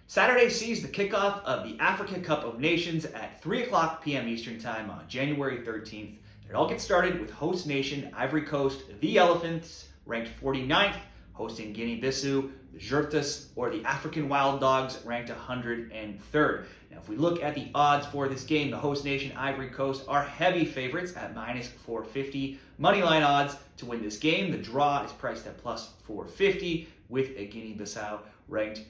Saturday sees the kickoff of the Africa Cup of Nations at 3 o'clock p.m. Eastern Time on January 13th. It all gets started with host nation Ivory Coast, the Elephants, ranked 49th, hosting Guinea-Bissau, the Djurtus, or the African Wild Dogs, ranked 103rd. Now, if we look at the odds for this game, the host nation Ivory Coast are heavy favorites at minus 450. Moneyline odds to win this game. The draw is priced at plus 450, with a Guinea-Bissau ranked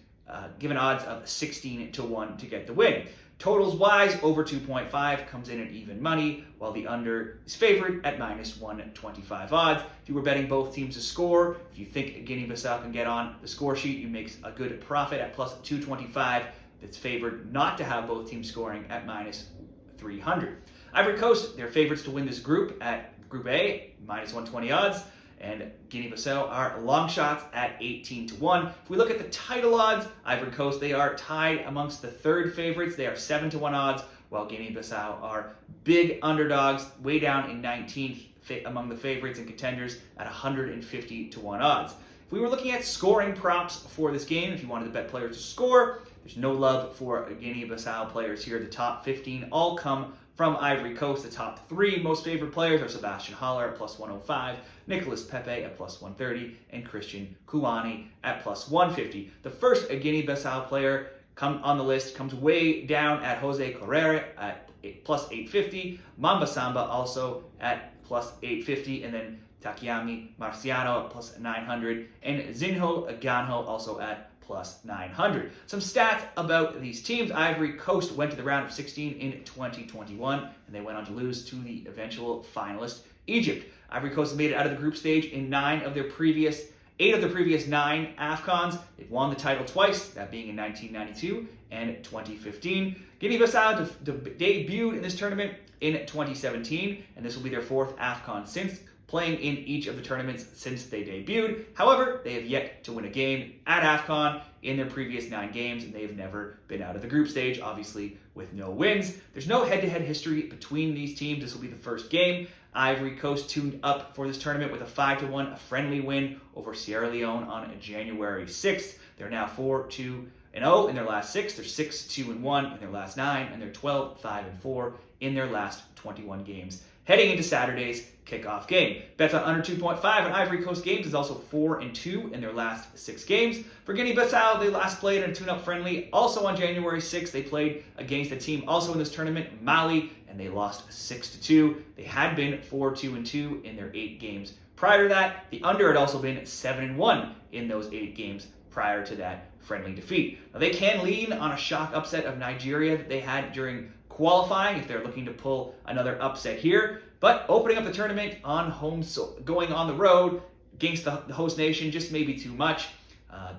given odds of 16 to 1 to get the win. Totals wise, over 2.5 comes in at even money, while the under is favored at minus 125 odds. If you were betting both teams to score, if you think Guinea-Bissau can get on the score sheet, you make a good profit at plus 225. It's favored not to have both teams scoring at minus 300. Ivory Coast, they're favorites to win this group at Group A, minus 120 odds. And Guinea-Bissau are long shots at 18 to 1. If we look at the title odds, Ivory Coast, they are tied amongst the third favorites. They are 7 to 1 odds, while Guinea-Bissau are big underdogs, way down in 19th among the favorites and contenders at 150 to 1 odds. If we were looking at scoring props for this game, if you wanted to bet players to score, there's no love for Guinea-Bissau players here. The top 15 all come from Ivory Coast. The top 3 most favored players are Sebastian Haller at plus 105, Nicolas Pepe at plus 130, and Christian Kouani at plus 150. The first Guinea-Bissau player on the list comes way down at Jose Correa at plus 850, Mamba Samba also at plus 850, and then Takayami Marciano at plus 900, and Zinho Ganho also at plus 900. Some stats about these teams. Ivory Coast went to the round of 16 in 2021, and they went on to lose to the eventual finalist, Egypt. Ivory Coast made it out of the group stage in 8 of their previous 9 AFCONs. They've won the title twice, that being in 1992 and 2015. Guinea-Bissau debuted in this tournament in 2017, and this will be their 4th AFCON since, playing in each of the tournaments since they debuted. However, they have yet to win a game at AFCON in their previous 9 games, and they have never been out of the group stage, obviously with no wins. There's no head-to-head history between these teams. This will be the first game. Ivory Coast tuned up for this tournament with a 5-1 friendly win over Sierra Leone on January 6th. They're now 4-2-0 in their last 6. They're 6-2-1 in their last 9, and they're 12-5-4 in their last 21 games. Heading into Saturday's kickoff game. Bets on under 2.5 on Ivory Coast games is also 4-2 in their last 6 games. For Guinea-Bissau, they last played in a tune-up friendly. Also on January 6th, they played against a team also in this tournament, Mali, and they lost 6-2. They had been 4-2-2 in their 8 games prior to that. The under had also been 7-1 in those 8 games prior to that friendly defeat. Now, they can lean on a shock upset of Nigeria that they had during qualifying if they're looking to pull another upset here. But opening up the tournament on home, going on the road against the host nation just may be too much.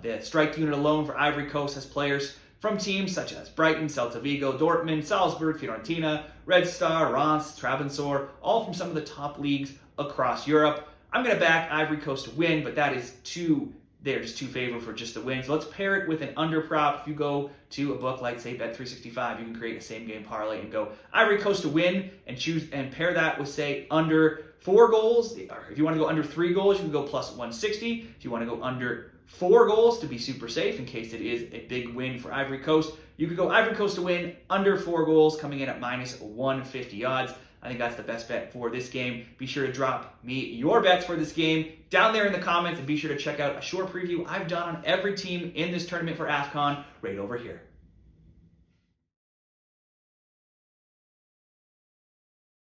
The strike unit alone for Ivory Coast has players from teams such as Brighton, Celta Vigo, Dortmund, Salzburg, Fiorentina, Red Star, Reims, Trabzonspor, all from some of the top leagues across Europe. I'm going to back Ivory Coast to win, but that is they're just too favored for just the win. So let's pair it with an under prop. If you go to a book like, say, Bet365, you can create a same-game parlay and go Ivory Coast to win and choose and pair that with, say, under 4 goals. Or if you want to go under 3 goals, you can go plus 160. If you want to go under 4 goals to be super safe in case it is a big win for Ivory Coast, you could go Ivory Coast to win under 4 goals, coming in at minus 150 odds. I think that's the best bet for this game. Be sure to drop me your bets for this game down there in the comments, and be sure to check out a short preview I've done on every team in this tournament for AFCON right over here.